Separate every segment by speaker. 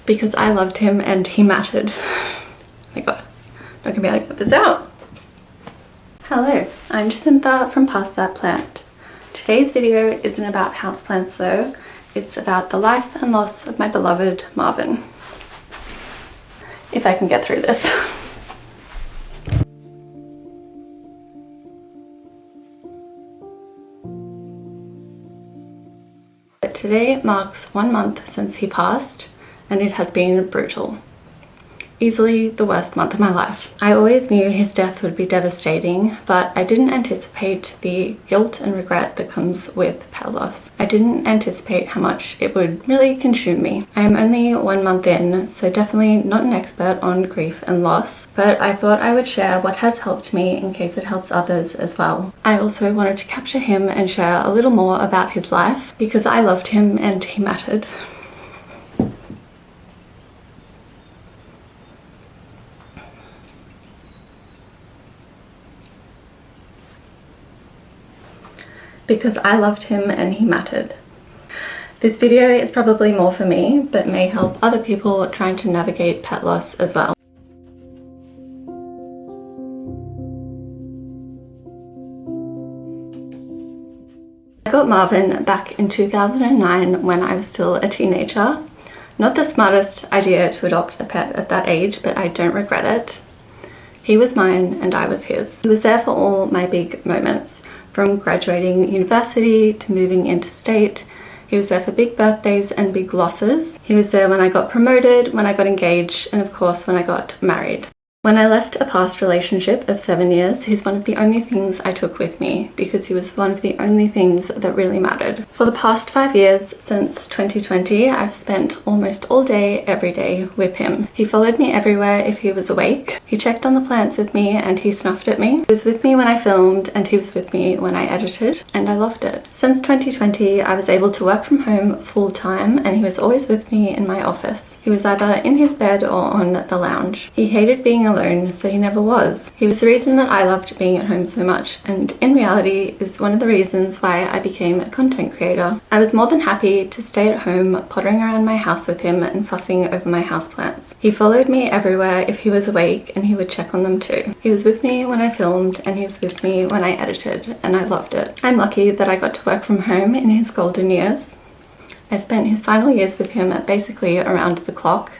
Speaker 1: because I loved him and he mattered. Oh my god, I'm not gonna be able to get this out. Hello, I'm Jacinta from Past That Plant. Today's video isn't about houseplants though, it's about the life and loss of my beloved Marvin. If I can get through this. Today marks 1 month since he passed, and it has been brutal. Easily the worst month of my life. I always knew his death would be devastating, but I didn't anticipate the guilt and regret that comes with pet loss. I didn't anticipate how much it would really consume me. I am only 1 month in, so definitely not an expert on grief and loss, but I thought I would share what has helped me in case it helps others as well. I also wanted to capture him and share a little more about his life because I loved him and he mattered. Because I loved him and he mattered. This video is probably more for me, but may help other people trying to navigate pet loss as well. I got Marvin back in 2009 when I was still a teenager. Not the smartest idea to adopt a pet at that age, but I don't regret it. He was mine and I was his. He was there for all my big moments. From graduating university to moving interstate. He was there for big birthdays and big losses. He was there when I got promoted, when I got engaged, and of course when I got married. When I left a past relationship of 7 years, he's one of the only things I took with me because he was one of the only things that really mattered. For the past 5 years, since 2020, I've spent almost all day, every day with him. He followed me everywhere if he was awake. He checked on the plants with me and he snuffed at me. He was with me when I filmed and he was with me when I edited, and I loved it. Since 2020, I was able to work from home full time and he was always with me in my office. He was either in his bed or on the lounge. He hated being alone, so he never was. He was the reason that I loved being at home so much, and in reality is one of the reasons why I became a content creator. I was more than happy to stay at home pottering around my house with him and fussing over my houseplants. He followed me everywhere if he was awake and he would check on them too. He was with me when I filmed and he was with me when I edited, and I loved it. I'm lucky that I got to work from home in his golden years. I spent his final years with him at basically around the clock.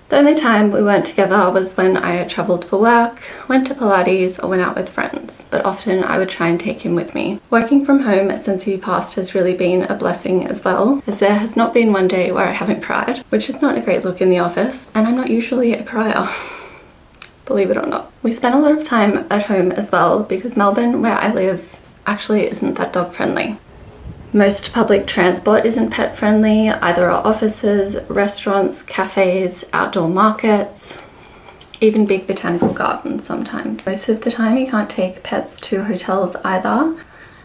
Speaker 1: The only time we weren't together was when I travelled for work, went to Pilates, or went out with friends, but often I would try and take him with me. Working from home since he passed has really been a blessing as well, as there has not been one day where I haven't cried, which is not a great look in the office, and I'm not usually a crier. Believe it or not. We spent a lot of time at home as well because Melbourne, where I live, actually isn't that dog friendly. Most public transport isn't pet friendly, either our offices, restaurants, cafes, outdoor markets, even big botanical gardens sometimes. Most of the time you can't take pets to hotels either,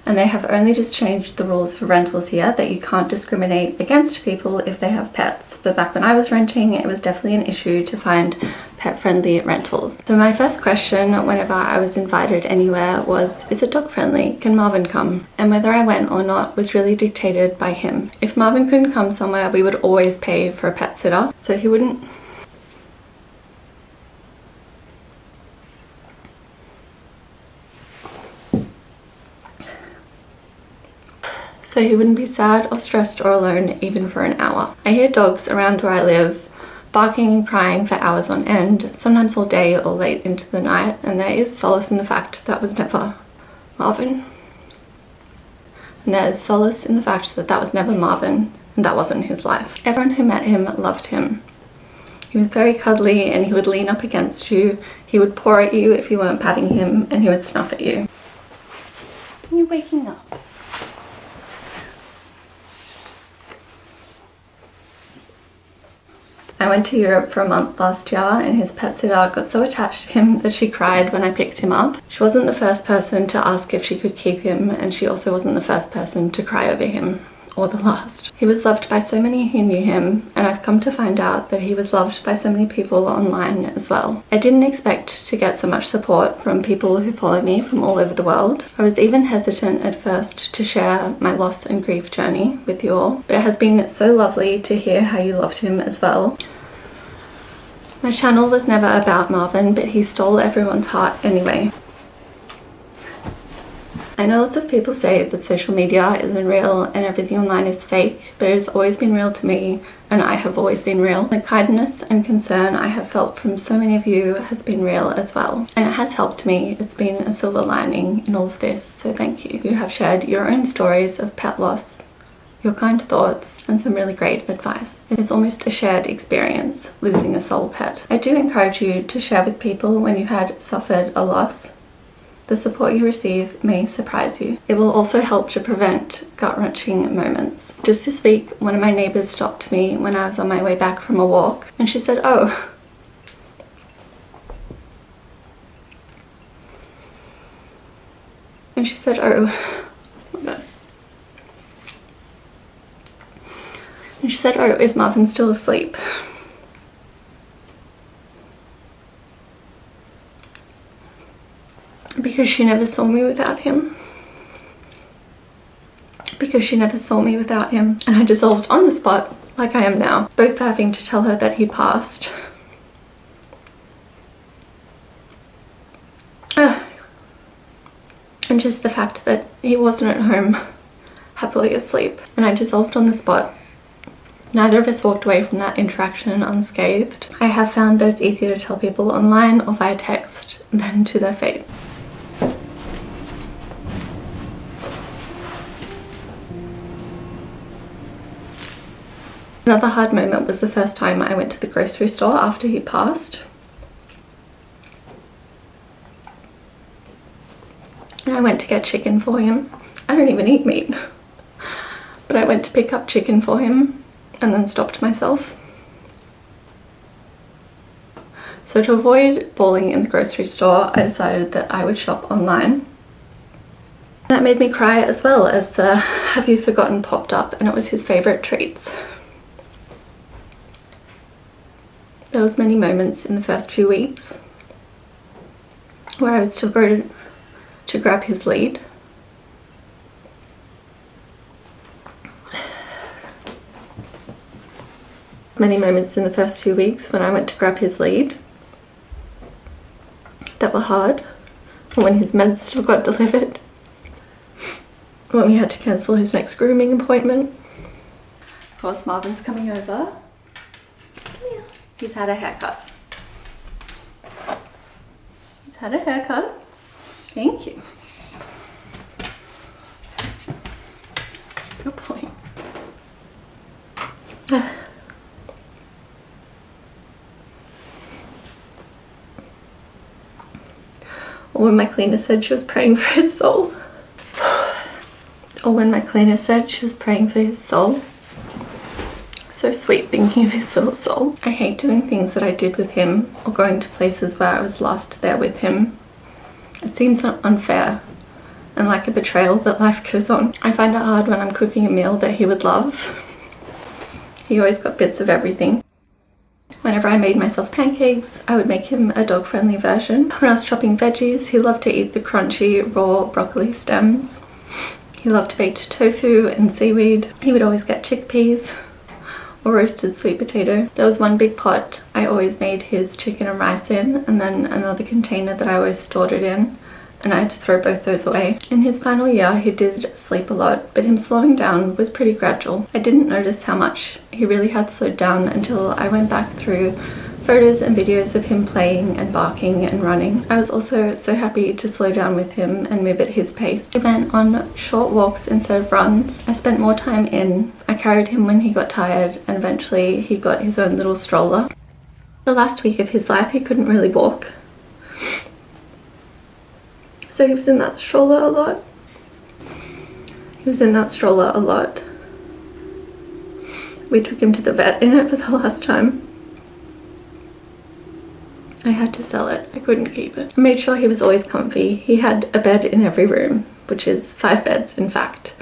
Speaker 1: and they have only just changed the rules for rentals here that you can't discriminate against people if they have pets. But back when I was renting, it was definitely an issue to find pet-friendly rentals. So my first question whenever I was invited anywhere was, is it dog friendly? Can Marvin come? And whether I went or not was really dictated by him. If Marvin couldn't come somewhere, we would always pay for a pet sitter, so he wouldn't be sad or stressed or alone even for an hour. I hear dogs around where I live barking and crying for hours on end, sometimes all day or late into the night, and there is solace in the fact that was never Marvin. And there is solace in the fact that that was never Marvin and that wasn't his life. Everyone who met him loved him. He was very cuddly and he would lean up against you, he would paw at you if you weren't patting him, and he would snuff at you. Are you waking up? I went to Europe for a month last year and his pet sitter got so attached to him that she cried when I picked him up. She wasn't the first person to ask if she could keep him, and she also wasn't the first person to cry over him. or the last. He was loved by so many who knew him, and I've come to find out that he was loved by so many people online as well. I didn't expect to get so much support from people who follow me from all over the world. I was even hesitant at first to share my loss and grief journey with you all, but it has been so lovely to hear how you loved him as well. My channel was never about Marvin, but he stole everyone's heart anyway. I know lots of people say that social media isn't real and everything online is fake, but it has always been real to me, and I have always been real. The kindness and concern I have felt from so many of you has been real as well, and it has helped me. It's been a silver lining in all of this, so thank you. You have shared your own stories of pet loss, your kind thoughts, and some really great advice. It is almost a shared experience, losing a soul pet. I do encourage you to share with people when you had suffered a loss. The support you receive may surprise you. It will also help to prevent gut-wrenching moments. Just this week, one of my neighbours stopped me when I was on my way back from a walk, and she said, "Oh, and she said, oh my God. And she said, oh, is Marvin still asleep?" Because she never saw me without him. Because she never saw me without him. And I dissolved on the spot, like I am now. Both having to tell her that he passed. And just the fact that he wasn't at home, happily asleep. And I dissolved on the spot. Neither of us walked away from that interaction unscathed. I have found that it's easier to tell people online or via text than to their face. Another hard moment was the first time I went to the grocery store after he passed. And I went to get chicken for him. I don't even eat meat. But I went to pick up chicken for him and then stopped myself. So to avoid bawling in the grocery store, I decided that I would shop online. That made me cry as well, as the "Have you forgotten" popped up, and it was his favourite treats. There was many moments in the first few weeks where I would still go to grab his lead. Many moments in the first few weeks when I went to grab his lead that were hard. When his meds still got delivered. When we had to cancel his next grooming appointment. Of course, Marvin's coming over. Yeah. He's had a haircut. He's had a haircut. Thank you. Good point. Or when my cleaner said she was praying for his soul. Or when my cleaner said she was praying for his soul. So sweet thinking of his little soul. I hate doing things that I did with him or going to places where I was last there with him. It seems unfair and like a betrayal that life goes on. I find it hard when I'm cooking a meal that he would love. He always got bits of everything. Whenever I made myself pancakes, I would make him a dog-friendly version. When I was chopping veggies, he loved to eat the crunchy raw broccoli stems. He loved baked tofu and seaweed. He would always get chickpeas or roasted sweet potato. There was one big pot I always made his chicken and rice in, and then another container that I always stored it in, and I had to throw both those away. In his final year, he did sleep a lot, but him slowing down was pretty gradual. I didn't notice how much he really had slowed down until I went back through photos and videos of him playing and barking and running. I was also so happy to slow down with him and move at his pace. We went on short walks instead of runs. I spent more time in. I carried him when he got tired, and eventually he got his own little stroller. The last week of his life, he couldn't really walk. So he was in that stroller a lot. He was in that stroller a lot. We took him to the vet in it for the last time. I had to sell it. I couldn't keep it. I made sure he was always comfy. He had a bed in every room, which is 5 beds in fact.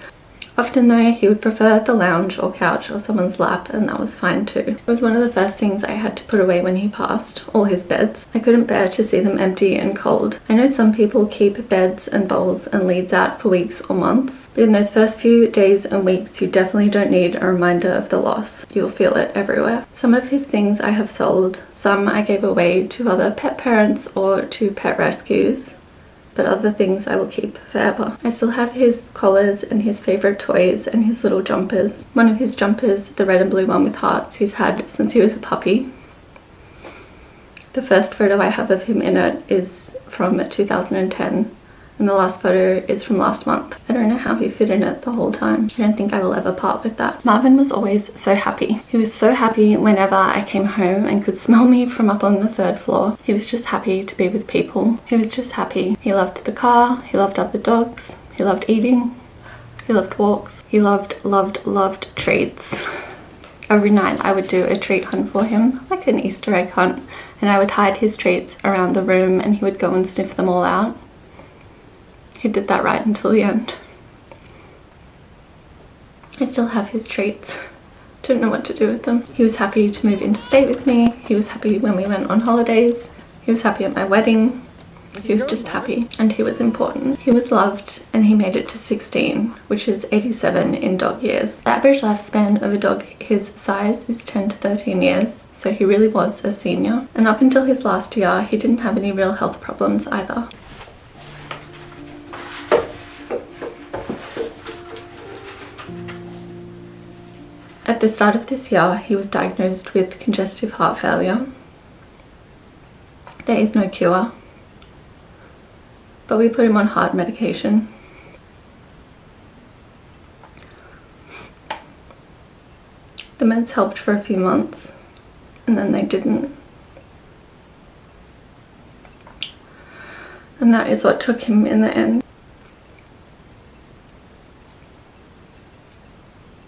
Speaker 1: Often though, he would prefer the lounge or couch or someone's lap, and that was fine too. It was one of the first things I had to put away when he passed, all his beds. I couldn't bear to see them empty and cold. I know some people keep beds and bowls and leads out for weeks or months, but in those first few days and weeks you definitely don't need a reminder of the loss. You'll feel it everywhere. Some of his things I have sold, some I gave away to other pet parents or to pet rescues, but other things I will keep forever. I still have his collars and his favorite toys and his little jumpers. One of his jumpers, the red and blue one with hearts, he's had since he was a puppy. The first photo I have of him in it is from 2010, and the last photo is from last month. I don't know how he fit in it the whole time. I don't think I will ever part with that. Marvin was always so happy. He was so happy whenever I came home and could smell me from up on the 3rd floor. He was just happy to be with people. He was just happy. He loved the car, he loved other dogs, he loved eating, he loved walks, he loved treats. Every night I would do a treat hunt for him, like an Easter egg hunt, and I would hide his treats around the room and he would go and sniff them all out. He did that right until the end. I still have his treats. Don't know what to do with them. He was happy to move in to stay with me. He was happy when we went on holidays. He was happy at my wedding. He was just happy, and he was important. He was loved, and he made it to 16, which is 87 in dog years. The average lifespan of a dog his size is 10 to 13 years, so he really was a senior. And up until his last year, he didn't have any real health problems either. At the start of this year, he was diagnosed with congestive heart failure. There is no cure, but we put him on heart medication. The meds helped for a few months, and then they didn't. And that is what took him in the end.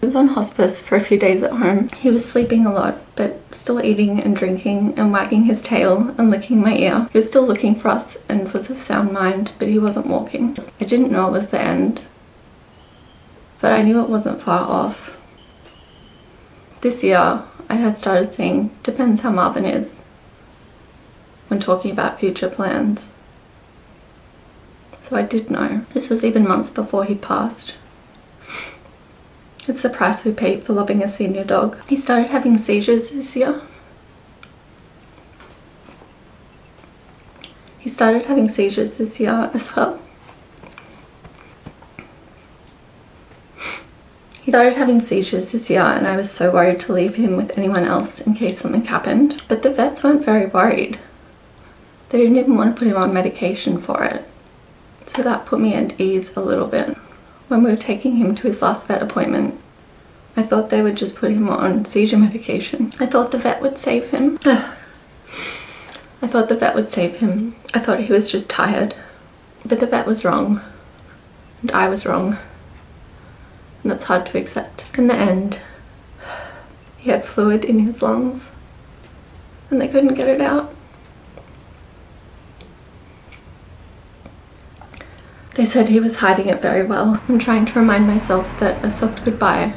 Speaker 1: He was on hospice for a few days at home. He was sleeping a lot, but still eating and drinking and wagging his tail and licking my ear. He was still looking for us and was of sound mind, but he wasn't walking. I didn't know it was the end, but I knew it wasn't far off. This year, I had started saying, depends how Marvin is, when talking about future plans. So I did know. This was even months before he passed. It's the price we pay for loving a senior dog. He started having seizures this year. He started having seizures this year as well. He started having seizures this year, and I was so worried to leave him with anyone else in case something happened. But the vets weren't very worried. They didn't even want to put him on medication for it. So that put me at ease a little bit. When we were taking him to his last vet appointment, I thought they would just put him on seizure medication. I thought the vet would save him. I thought the vet would save him. I thought he was just tired. But the vet was wrong. And I was wrong. And that's hard to accept. In the end, he had fluid in his lungs, and they couldn't get it out. They said he was hiding it very well. I'm trying to remind myself that a soft goodbye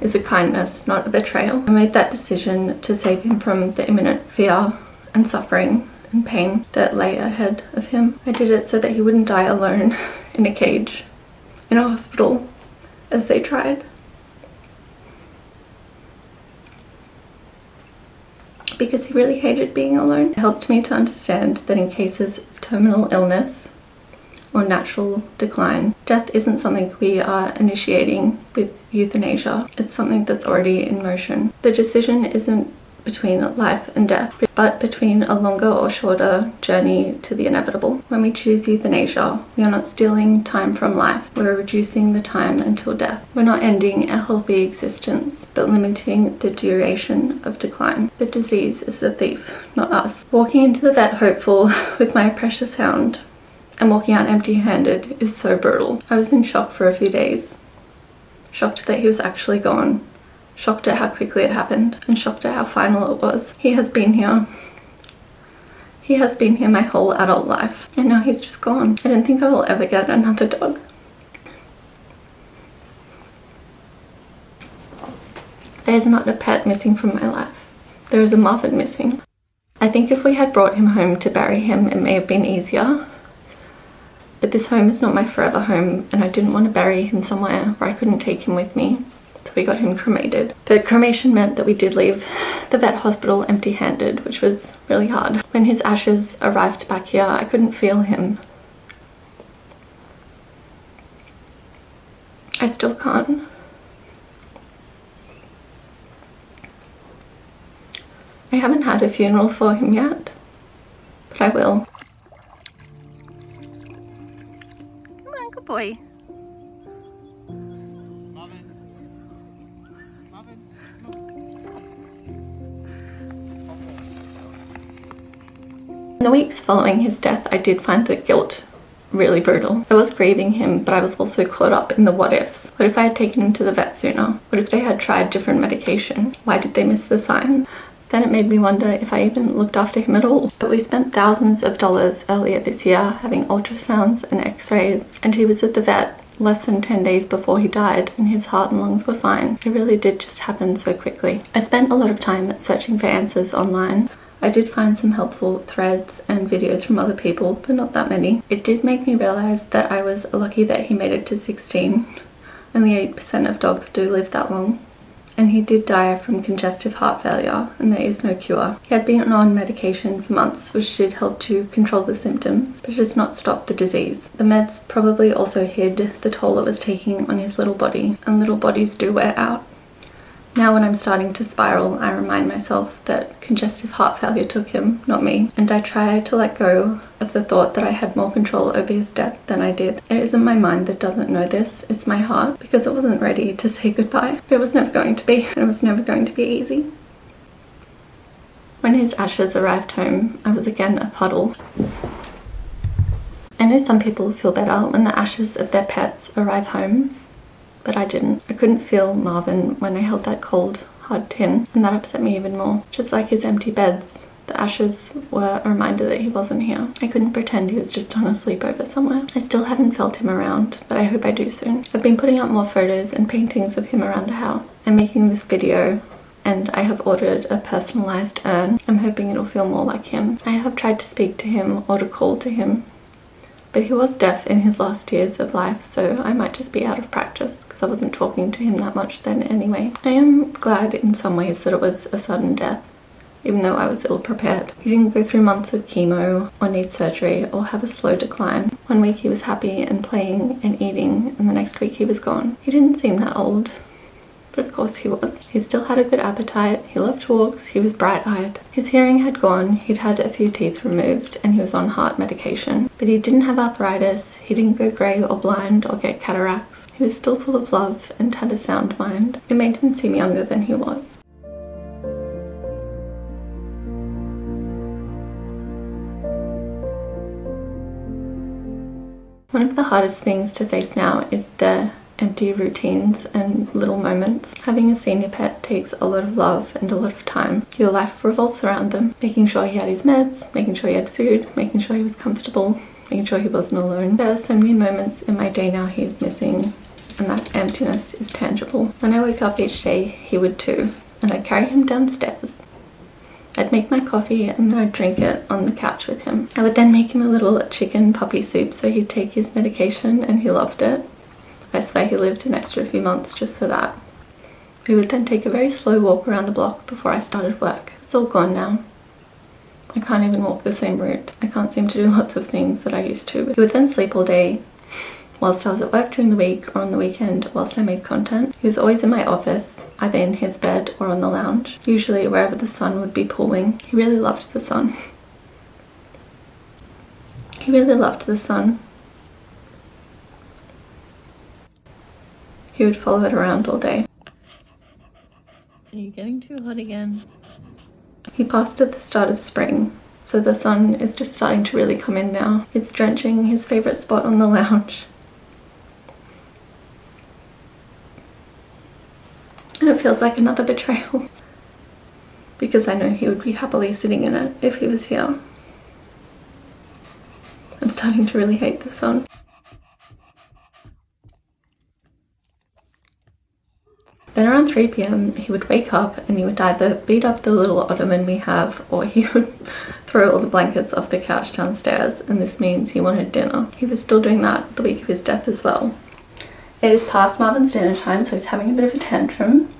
Speaker 1: is a kindness, not a betrayal. I made that decision to save him from the imminent fear and suffering and pain that lay ahead of him. I did it so that he wouldn't die alone in a cage, in a hospital, as they tried. Because he really hated being alone. It helped me to understand that in cases of terminal illness or natural decline, death isn't something we are initiating with euthanasia. It's something that's already in motion. The decision isn't between life and death, but between a longer or shorter journey to the inevitable. When we choose euthanasia, we are not stealing time from life. We're reducing the time until death. We're not ending a healthy existence, but limiting the duration of decline. The disease is the thief, not us. Walking into the vet hopeful with my precious hound and walking out empty-handed is so brutal. I was in shock for a few days. Shocked that he was actually gone. Shocked at how quickly it happened, and shocked at how final it was. He has been here. He has been here my whole adult life, and now he's just gone. I don't think I will ever get another dog. There's not a pet missing from my life. There is a Marvin missing. I think if we had brought him home to bury him, it may have been easier. But this home is not my forever home, and I didn't want to bury him somewhere where I couldn't take him with me. So we got him cremated. But cremation meant that we did leave the vet hospital empty-handed, which was really hard. When his ashes arrived back here, I couldn't feel him. I still can't. I haven't had a funeral for him yet, but I will. Come on, good boy.
Speaker 2: Marvin. Marvin.
Speaker 1: In the weeks following his death, I did find the guilt really brutal. I was grieving him, but I was also caught up in the what ifs. What if I had taken him to the vet sooner? What if they had tried different medication? Why did they miss the sign? Then it made me wonder if I even looked after him at all. But we spent thousands of dollars earlier this year having ultrasounds and x-rays, and he was at the vet less than 10 days before he died, and his heart and lungs were fine. It really did just happen so quickly. I spent a lot of time searching for answers online. I did find some helpful threads and videos from other people, but not that many. It did make me realize that I was lucky that he made it to 16. Only 8% of dogs do live that long. And he did die from congestive heart failure, and there is no cure. He had been on medication for months, which did help to control the symptoms, but it does not stop the disease. The meds probably also hid the toll it was taking on his little body, and little bodies do wear out. Now when I'm starting to spiral, I remind myself that congestive heart failure took him, not me, and I try to let go of the thought that I had more control over his death than I did. It isn't my mind that doesn't know this, it's my heart, because it wasn't ready to say goodbye. It was never going to be, and it was never going to be easy. When his ashes arrived home, I was again a puddle. I know some people feel better when the ashes of their pets arrive home, but I didn't. I couldn't feel Marvin when I held that cold, hard tin, and that upset me even more. Just like his empty beds, the ashes were a reminder that he wasn't here. I couldn't pretend he was just on a sleepover somewhere. I still haven't felt him around, but I hope I do soon. I've been putting up more photos and paintings of him around the house. I'm making this video, and I have ordered a personalized urn. I'm hoping it'll feel more like him. I have tried to speak to him or to call to him, but he was deaf in his last years of life, so I might just be out of practice because I wasn't talking to him that much then anyway. I am glad in some ways that it was a sudden death, even though I was ill prepared. He didn't go through months of chemo or need surgery or have a slow decline. One week he was happy and playing and eating, and the next week he was gone. He didn't seem that old, but of course he was. He still had a good appetite, he loved walks, he was bright-eyed. His hearing had gone, he'd had a few teeth removed, and he was on heart medication. But he didn't have arthritis, he didn't go grey or blind or get cataracts. He was still full of love and had a sound mind. It made him seem younger than he was. One of the hardest things to face now is the empty routines and little moments. Having a senior pet takes a lot of love and a lot of time. Your life revolves around them. Making sure he had his meds, making sure he had food, making sure he was comfortable, making sure he wasn't alone. There are so many moments in my day now he is missing, and that emptiness is tangible. When I wake up each day, he would too, and I'd carry him downstairs. I'd make my coffee and then I'd drink it on the couch with him. I would then make him a little chicken puppy soup so he'd take his medication, and he loved it. I swear he lived an extra few months just for that. We would then take a very slow walk around the block before I started work. It's all gone now. I can't even walk the same route. I can't seem to do lots of things that I used to. He would then sleep all day whilst I was at work during the week or on the weekend whilst I made content. He was always in my office, either in his bed or on the lounge, usually wherever the sun would be pooling. He really loved the sun. He really loved the sun. He would follow it around all day. Are you getting too hot again? He passed at the start of spring, so the sun is just starting to really come in now. It's drenching his favourite spot on the lounge. And it feels like another betrayal, because I know he would be happily sitting in it if he was here. I'm starting to really hate the sun. Then around 3 p.m. he would wake up and he would either beat up the little ottoman we have, or he would throw all the blankets off the couch downstairs, and this means he wanted dinner. He was still doing that the week of his death as well. It is past Marvin's dinner time, so he's having a bit of a tantrum.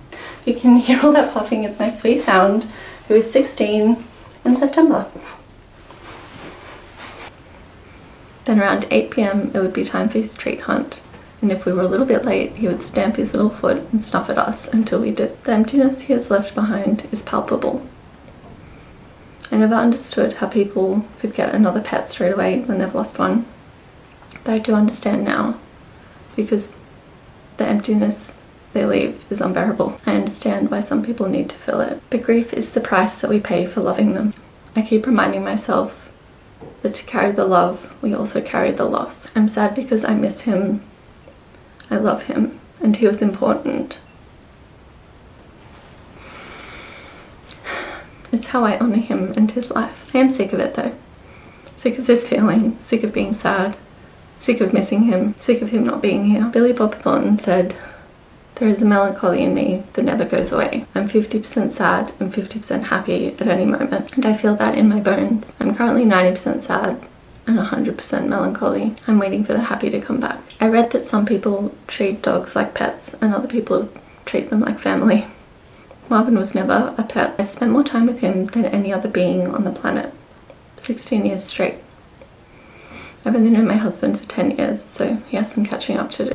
Speaker 1: You can hear all that puffing. It's my sweet hound who is 16 in September. Then around 8 p.m. it would be time for his treat hunt. And if we were a little bit late, he would stamp his little foot and snuff at us until we did. The emptiness he has left behind is palpable. I never understood how people could get another pet straight away when they've lost one. But I do understand now, because the emptiness they leave is unbearable. I understand why some people need to fill it. But grief is the price that we pay for loving them. I keep reminding myself that to carry the love, we also carry the loss. I'm sad because I miss him. I love him, and he was important. It's how I honor him and his life. I am sick of it though. Sick of this feeling, sick of being sad, sick of missing him, sick of him not being here. Billy Bob Thornton said, "There is a melancholy in me that never goes away. I'm 50% sad and 50% happy at any moment, and I feel that in my bones. I'm currently 90% sad and 100% melancholy. I'm waiting for the happy to come back." I read that some people treat dogs like pets and other people treat them like family. Marvin was never a pet. I've spent more time with him than any other being on the planet. 16 years straight. I've only known my husband for 10 years, so he has some catching up to do.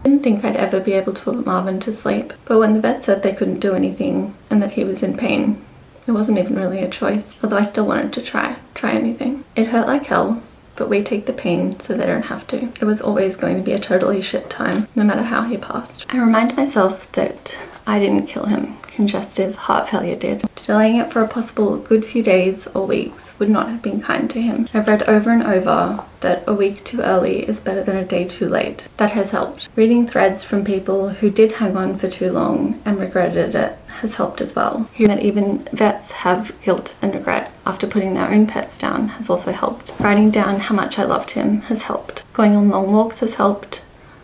Speaker 1: I didn't think I'd ever be able to put Marvin to sleep, but when the vet said they couldn't do anything and that he was in pain, it wasn't even really a choice, although I still wanted to try anything. It hurt like hell, but we take the pain so they don't have to. It was always going to be a totally shit time, no matter how he passed. I remind myself that I didn't kill him. Congestive heart failure did. Delaying it for a possible good few days or weeks would not have been kind to him. I've read over and over that a week too early is better than a day too late. That has helped. Reading threads from people who did hang on for too long and regretted it has helped as well. Hearing that even vets have guilt and regret after putting their own pets down has also helped. Writing down how much I loved him has helped. Going on long walks has helped.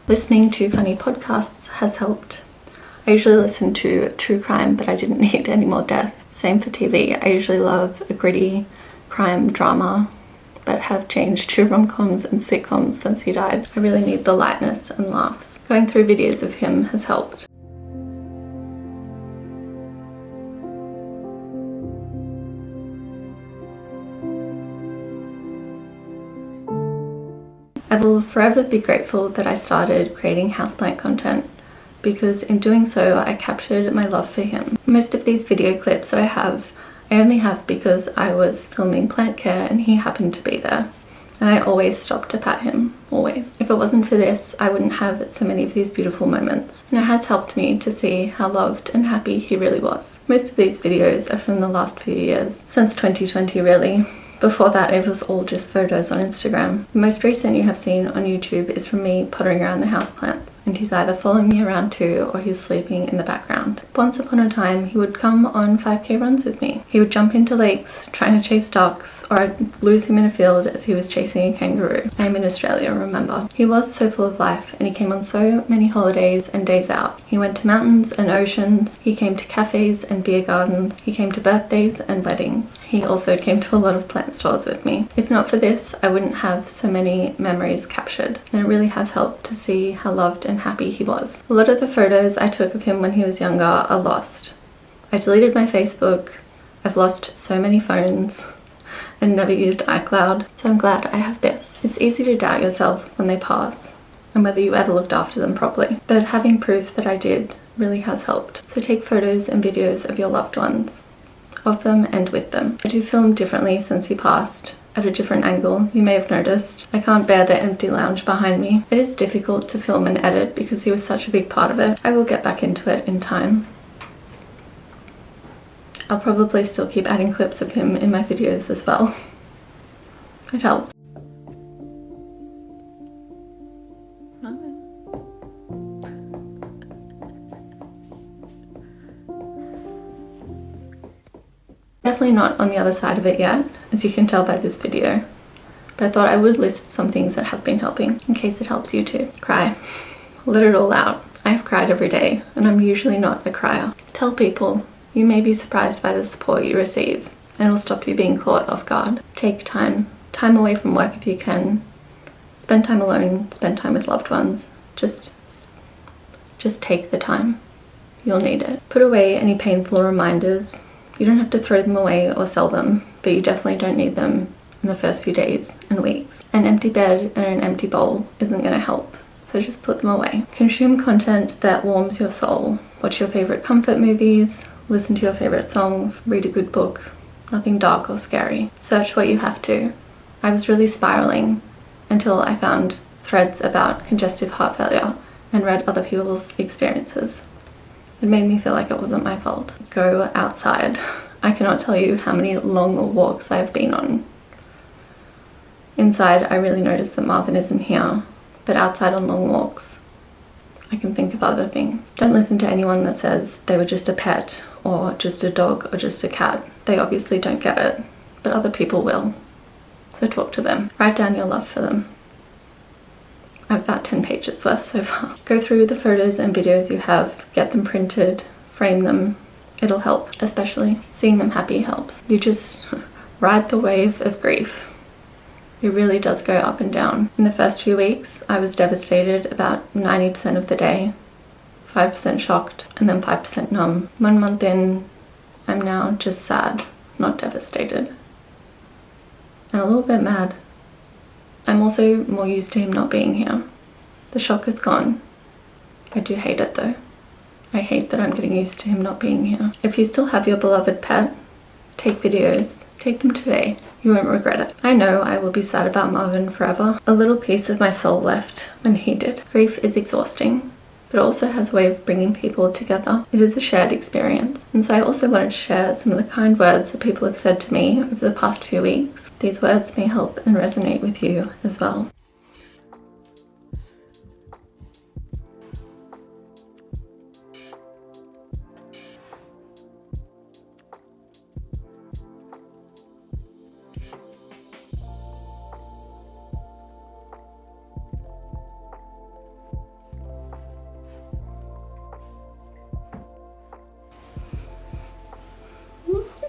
Speaker 1: Listening to funny podcasts has helped. I usually listen to true crime, but I didn't need any more death. Same for TV. I usually love a gritty crime drama, but have changed to rom-coms and sitcoms since he died. I really need the lightness and laughs. Going through videos of him has helped. I will forever be grateful that I started creating houseplant content, because in doing so I captured my love for him. Most of these video clips that I only have because I was filming plant care and he happened to be there. And I always stop to pat him, always. If it wasn't for this, I wouldn't have so many of these beautiful moments. And it has helped me to see how loved and happy he really was. Most of these videos are from the last few years, since 2020 really. Before that, it was all just photos on Instagram. The most recent you have seen on YouTube is from me pottering around the houseplants, and he's either following me around too or he's sleeping in the background. Once upon a time, he would come on 5k runs with me. He would jump into lakes trying to chase ducks, or I'd lose him in a field as he was chasing a kangaroo. I am in Australia, remember. He was so full of life, and he came on so many holidays and days out. He went to mountains and oceans, he came to cafes and beer gardens, he came to birthdays and weddings. He also came to a lot of plant stores with me. If not for this, I wouldn't have so many memories captured, and it really has helped to see how loved and happy he was. A lot of the photos I took of him when he was younger are lost. I deleted my Facebook, I've lost so many phones, and never used iCloud, so I'm glad I have this. It's easy to doubt yourself when they pass, and whether you ever looked after them properly, but having proof that I did really has helped. So take photos and videos of your loved ones, of them and with them. I do film differently since he passed, at a different angle, you may have noticed. I can't bear the empty lounge behind me. It is difficult to film and edit because he was such a big part of it. I will get back into it in time. I'll probably still keep adding clips of him in my videos as well. It helped. Definitely not on the other side of it yet, as you can tell by this video. but I thought I would list some things that have been helping in case it helps you too. Cry. Let it all out. I have cried every day and I'm usually not a crier. Tell people. You may be surprised by the support you receive and it will stop you being caught off guard. Take time away from work if you can. Spend time alone, spend time with loved ones. Just take the time. You'll need it. Put away any painful reminders. You don't have to throw them away or sell them, but you definitely don't need them in the first few days and weeks. An empty bed and an empty bowl isn't going to help, so just put them away. Consume content that warms your soul. Watch your favorite comfort movies, listen to your favorite songs, read a good book. Nothing dark or scary. Search what you have to. I was really spiraling until I found threads about congestive heart failure and read other people's experiences. It made me feel like it wasn't my fault. Go outside. I cannot tell you how many long walks I've been on. Inside, I really noticed that Marvin isn't here, but outside on long walks, I can think of other things. Don't listen to anyone that says they were just a pet or just a dog or just a cat. They obviously don't get it, but other people will. So talk to them. Write down your love for them. I have about 10 pages worth so far. Go through the photos and videos you have, get them printed, frame them. It'll help, especially seeing them happy helps. You just ride the wave of grief. It really does go up and down. In the first few weeks, I was devastated about 90% of the day, 5% shocked, and then 5% numb. 1 month in, I'm now just sad, not devastated, and a little bit mad. I'm also more used to him not being here. The shock is gone. I do hate it though. I hate that I'm getting used to him not being here. If you still have your beloved pet, take videos. Take them today. You won't regret it. I know I will be sad about Marvin forever. A little piece of my soul left when he did. Grief is exhausting, but it also has a way of bringing people together. It is a shared experience. And so I also wanted to share some of the kind words that people have said to me over the past few weeks. These words may help and resonate with you as well.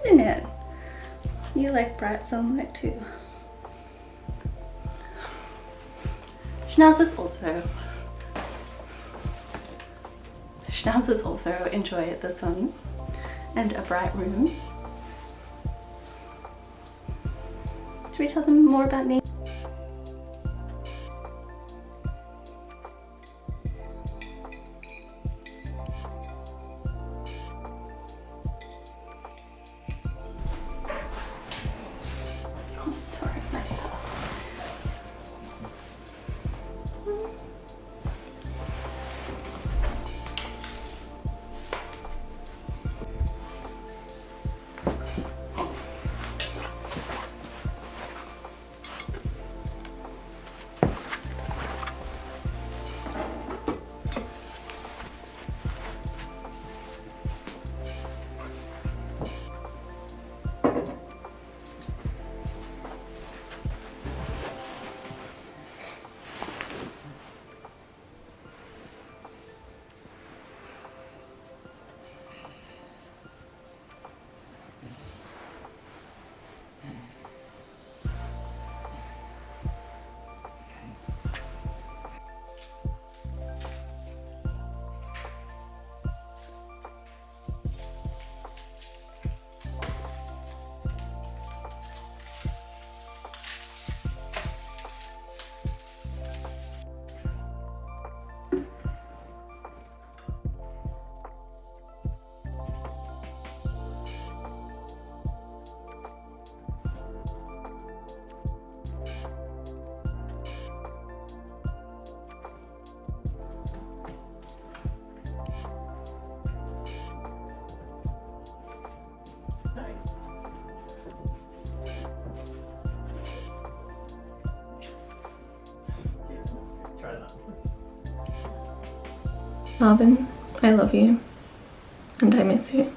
Speaker 1: Isn't it? You like bright sunlight too. Schnauzers also enjoy the sun and a bright room. Should we tell them more about nature? Marvin, I love you and I miss you.